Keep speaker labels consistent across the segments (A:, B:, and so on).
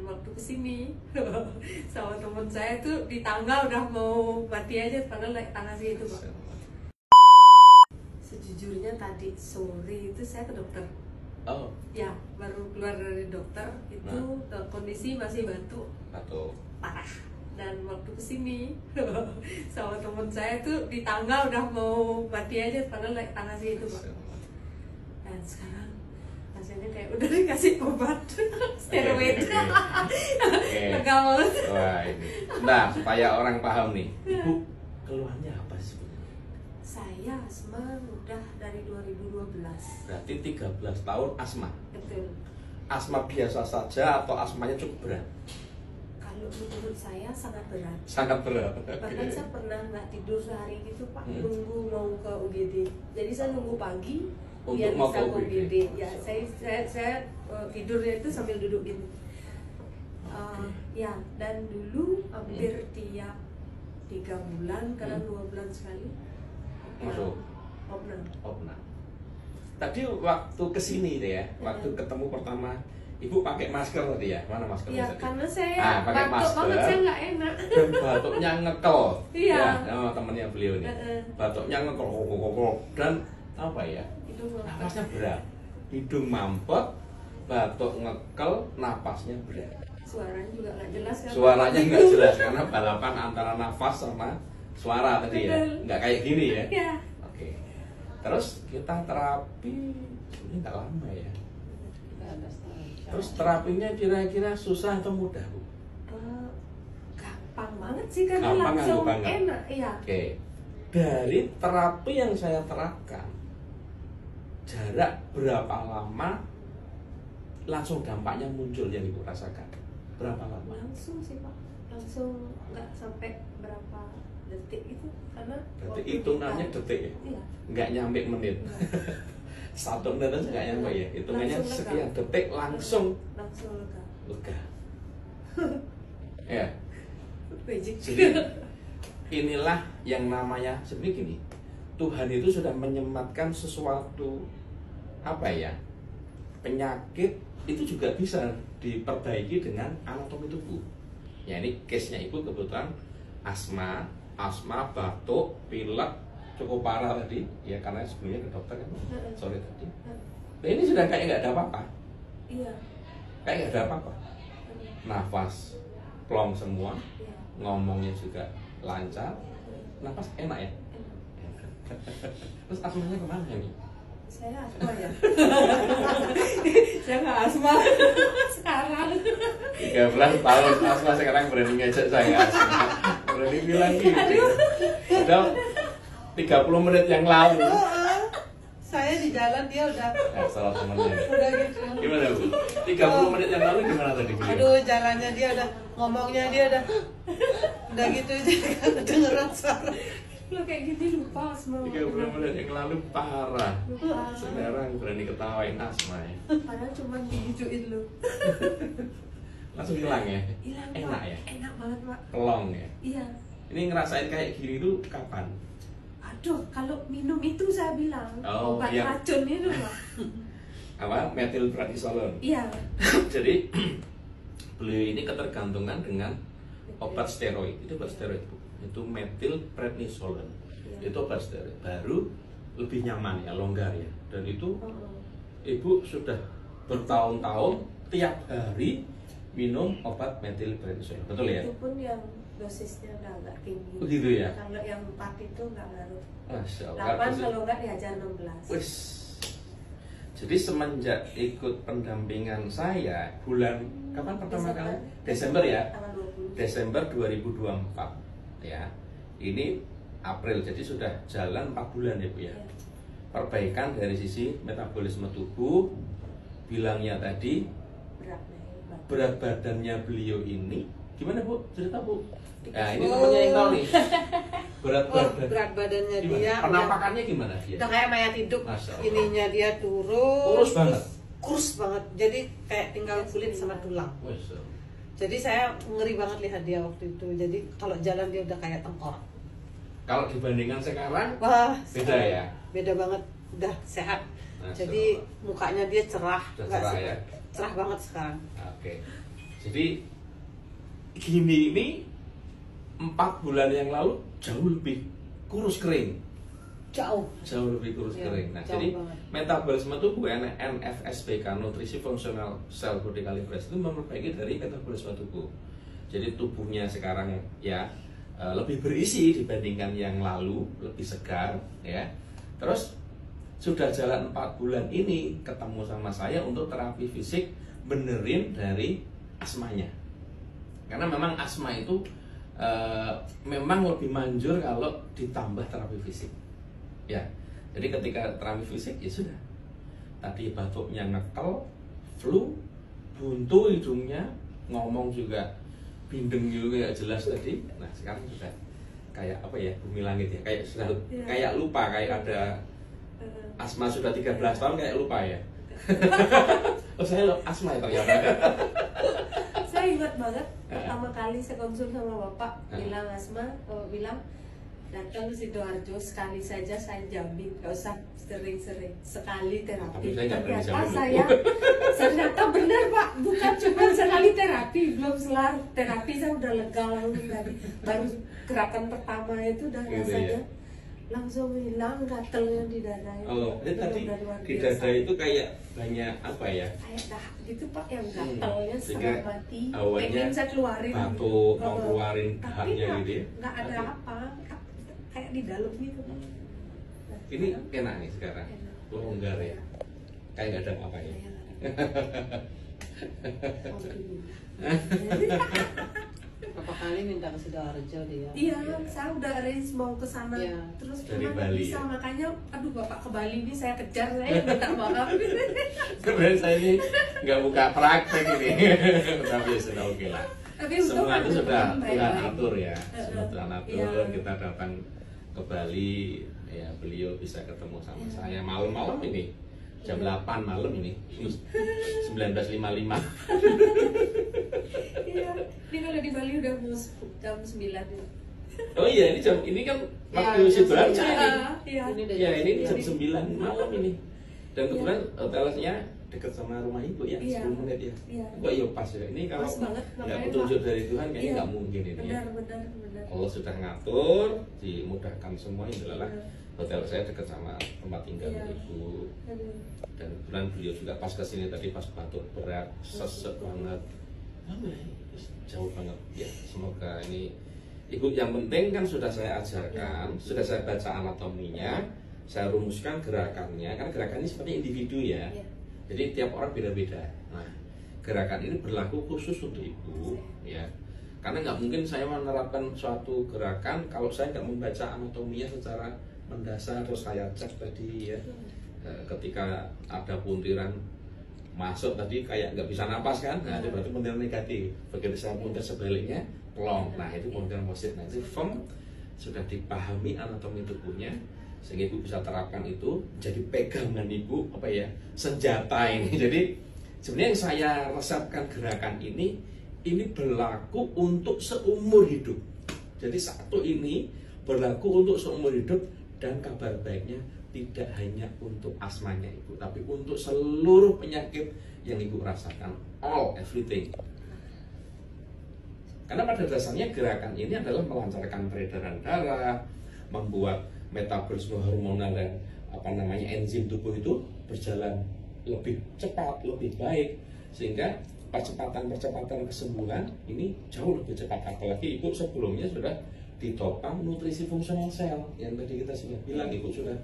A: Waktu kesini sama teman saya tuh di tangga udah mau mati aja, padahal naik tangga sih itu, Pak. Sejujurnya tadi sore itu saya ke dokter.
B: Oh.
A: Ya, baru keluar dari dokter itu kondisi masih batuk parah. Dan waktu kesini sama teman saya tuh di tangga udah mau mati aja, padahal naik tangga sih itu, Pak. Dan sekarang rasanya kayak udah dikasih obat steroid. Lega banget.
B: Wah, ini. Nah, supaya orang paham nih, Ibu keluhannya apa sih sebenarnya?
A: Saya asma udah dari 2012.
B: Berarti 13 tahun asma.
A: Betul.
B: Asma biasa saja atau asmanya cukup berat?
A: Kalau menurut saya sangat berat.
B: Sangat berat.
A: Bahkan saya pernah nggak tidur sehari gitu, Pak, nunggu mau ke UGD. Jadi saya nunggu pagi
B: untuk
A: biar
B: mau
A: bisa
B: ke
A: ke UGD. Ya, saya tidurnya itu sambil duduk gini. Ya, dan dulu hampir tiap 3 bulan, kadang 2 bulan sekali
B: masuk
A: opnam.
B: Tadi waktu kesini deh ya, waktu ketemu pertama Ibu pakai masker tadi ya? Mana maskernya
A: Ya,
B: tadi?
A: karena saya
B: pakai
A: batuk banget, saya nggak enak.
B: Dan batuknya ngekel.
A: Iya.
B: Ya, sama temennya beliau nih. Batuknya ngekel, dan apa ya? Napasnya berat. Hidung mampet, batuk ngekel, napasnya berat.
A: Suaranya juga nggak jelas kan?
B: Suaranya nggak jelas karena balapan antara nafas sama suara tadi ya. Nggak kayak gini ya.
A: Iya.
B: Oke. Terus kita terapi ini nggak lama ya. Terus terapinya kira-kira susah atau mudah, Bu?
A: Gampang banget sih, karena
B: Gampang,
A: langsung
B: banget.
A: enak. Iya.
B: Oke. Dari terapi yang saya terapkan, jarak berapa lama langsung dampaknya muncul yang Ibu rasakan? Berapa lama?
A: Langsung sih, Pak. Langsung, nggak sampai berapa detik itu, karena
B: Berarti hitungannya detik ya?
A: Iya.
B: Nggak nyampe menit. 1 menit aja nggak nyampe ya? Hitungannya
A: Langsung lega.
B: sekian detik langsung
A: lega.
B: lega. Ya.
A: Magic.
B: Jadi inilah yang namanya seperti gini. Tuhan itu sudah menyematkan sesuatu apa ya? Penyakit itu juga bisa diperbaiki dengan anatomi tubuh. Ya, ini case-nya Ibu kebetulan asma, batuk, pilek cukup parah tadi. Ya karena sebelumnya ke dokter kan sore tadi. Nah, ini sudah kayak nggak ada apa-apa.
A: Iya.
B: Kayak nggak ada apa-apa. Nafas plong semua, ngomongnya juga lancar, nafas enak ya. Terus asmanya kemana nih?
A: Saya asma ya. Saya nggak asma sekarang.
B: 13 tahun asma sekarang berani ngajak saya asma. Berani bilang gitu. Padahal 30 menit yang lalu.
C: Saya di jalan dia udah.
B: Salah temennya.
C: Udah gitu.
B: Gimana, Bu? 30 menit yang lalu gimana tadi?
C: Aduh, jalannya dia udah, ngomongnya dia udah gitu, jadi kan kedengeran suara.
A: Lo kayak gini lupa asma.
B: 30 menit yang lalu parah.
A: Lupa.
B: Sekarang berani ketawain asma ya.
A: Padahal cuma dijujuin lo.
B: Langsung hilang ya?
A: Hilang,
B: Enak
A: Pak.
B: ya?
A: Enak banget, Pak.
B: Pelong ya?
A: Iya.
B: Ini ngerasain kayak gini tuh kapan?
A: Aduh, kalau minum itu saya bilang obat
B: iya.
A: racun itu, Pak.
B: Apa? Methylprednisolone.
A: Iya.
B: Jadi beliau ini ketergantungan dengan obat steroid. Itu obat steroid, Bu. Itu methylprednisolone. Itu obat steroid. Baru lebih nyaman ya, longgar ya. Dan itu Ibu sudah bertahun-tahun tiap hari minum obat methylprednisolone. Betul ya?
A: Itu pun yang dosisnya udah agak tinggi.
B: Begitu ya?
A: Kalau yang 4 itu nggak ngaruh.
B: Masya Allah.
A: 8 kalau nggak diajar 16.
B: Wis. Jadi semenjak ikut pendampingan saya bulan kapan pertama kali? Desember ya?
A: Tanggal 20.
B: Desember 2024 ya. Ini April, jadi sudah jalan 4 bulan ya, Bu ya. Perbaikan dari sisi metabolisme tubuh, bilangnya tadi berat badannya beliau ini gimana, Bu? Cerita, Bu. Nah, ini temannya yang tahu nih.
C: Berat badannya
B: gimana?
C: dia
B: Penampakannya gimana dia?
C: udah kayak mayat hidup.
B: Masya Allah.
C: Ininya dia turun.
B: Kurus banget.
C: Kurus banget. Jadi kayak tinggal kulit sama tulang.
B: Masya Allah.
C: Jadi saya ngeri banget lihat dia waktu itu. Jadi kalau jalan dia udah kayak tengkorak.
B: Kalau dibandingkan sekarang,
C: Wah,
B: beda ya?
C: Beda banget. Udah sehat.
B: Masya
C: Jadi
B: Allah.
C: mukanya dia cerah.
B: Udah
C: Nggak
B: cerah
C: sih,
B: ya?
C: cerah banget sekarang.
B: Oke. Jadi gini ini 4 bulan yang lalu jauh lebih kurus kering.
C: Jauh
B: Lebih kurus kering. Nah,
C: jauh
B: jadi
C: banget.
B: metabolisme tubuh NFSBK, nutrisi functional cell body calibration, itu memperbaiki dari metabolisme tubuh. Jadi tubuhnya sekarang ya lebih berisi dibandingkan yang lalu, lebih segar ya. Terus sudah jalan 4 bulan ini ketemu sama saya untuk terapi fisik, benerin dari asmanya. Karena memang asma itu memang lebih manjur kalau ditambah terapi fisik. Ya, jadi ketika terapi fisik ya sudah. Tadi batuknya ngekel, flu, buntu hidungnya, ngomong juga bindeng juga gak jelas tadi. Nah sekarang sudah kayak apa ya, bumi langit ya, kayak sudah kayak lupa, kayak ada asma sudah 13 tahun kayak lupa ya. Oh saya asma ya ternyata.
A: Saya ingat banget pertama kali saya konsul sama bapak bilang asma, bilang datang ke Sidoarjo sekali saja saya jamin, gak usah sering-sering, sekali terapi. Ternyata benar Pak, bukan cuma sekali terapi, belum selar terapi saya udah lega langsung tadi. Baru gerakan pertama itu udah rasanya langsung hilang gatelnya di dada.
B: Oh, tadi di dada itu kayak banyak apa ya?
A: Kayak dah gitu Pak, yang gatelnya setengah mati,
B: awalnya
A: pengen saya keluarin.
B: Batuk, mau keluarin dahaknya gitu ya?
A: Nggak ada apa, kayak di dalam gitu Pak. Nah,
B: ini enak nih sekarang, longgar ya, kayak nggak ada apa ya.
C: Berapa kali minta ke Sidoarjo dia?
A: Iya, saya udah arrange mau ke sana. Terus
B: dari
A: cuma
B: Bali
A: bisa,
B: ya?
A: makanya aduh Bapak ke Bali ini saya kejar, saya minta maaf.
B: Sebenarnya saya ini nggak buka praktek ini, tapi ya sudah oke lah.
A: Tapi
B: semua itu sudah Tuhan
A: baik.
B: atur ya, semua Tuhan atur.
A: Iya.
B: Kita datang ke Bali, ya beliau bisa ketemu sama saya malam-malam ini, jam 8 malam ini, 19.55.
A: Iya, ini kalau di Bali udah mau jam 9 ya.
B: Oh iya, ini kan waktu Sidoarjo ini.
A: Iya.
B: Ya ini jam 9 malam ini. Dan kebetulan hotelnya dekat sama rumah ibu ya, 10 menit ya. Kok iya pas ya. Ini kalau nggak petunjuk dari Tuhan kayaknya nggak mungkin ini.
A: Benar.
B: Allah sudah ngatur, dimudahkan semua. Inilah hotel saya dekat sama tempat tinggal ibu. Dan kebetulan beliau juga pas kesini tadi pas batuk berat, sesek banget. Jauh banget ya. Semoga ini ibu, yang penting kan sudah saya ajarkan, sudah saya baca anatominya, saya rumuskan gerakannya. Kan gerakannya seperti individu ya. Jadi tiap orang beda-beda. Nah, gerakan ini berlaku khusus untuk ibu ya. Karena nggak mungkin saya menerapkan suatu gerakan kalau saya nggak membaca anatominya secara mendasar. Terus saya cek tadi ya, ketika ada puntiran masuk tadi kayak nggak bisa napas kan, nah itu berarti puntiran negatif. Begitu saya puntir sebaliknya plong, nah itu puntiran positif. Nah itu firm, sudah dipahami anatomi tubuhnya sehingga ibu bisa terapkan itu jadi pegangan ibu apa ya, senjata ini. Jadi sebenarnya yang saya resepkan gerakan ini berlaku untuk seumur hidup. Jadi satu ini berlaku untuk seumur hidup, dan kabar baiknya tidak hanya untuk asmanya ibu, tapi untuk seluruh penyakit yang ibu rasakan, everything. Karena pada dasarnya gerakan ini adalah melancarkan peredaran darah, membuat metabolisme hormonal dan enzim tubuh itu berjalan lebih cepat, lebih baik, sehingga percepatan kesembuhan ini jauh lebih cepat. Apalagi ibu sebelumnya sudah ditopang nutrisi fungsional sel yang tadi kita sudah bilang. Ibu sudah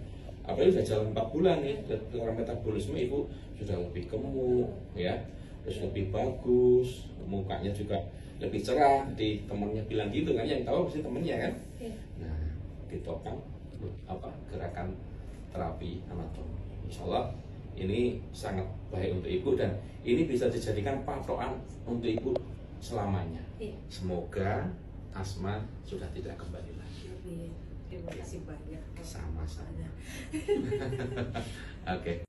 B: sudah jalan 4 bulan nih, dalam metabolisme ibu sudah lebih gemuk ya, terus lebih bagus, mukanya juga lebih cerah. Di temannya bilang gitu kan, yang tahu pasti temennya kan. Nah, ditopang gerakan terapi anatomi. Insyaallah ini sangat baik untuk ibu, dan ini bisa dijadikan patokan untuk ibu selamanya. Semoga asma sudah tidak kembali lagi.
A: Terima kasih banyak.
B: Sama-sama. Oke.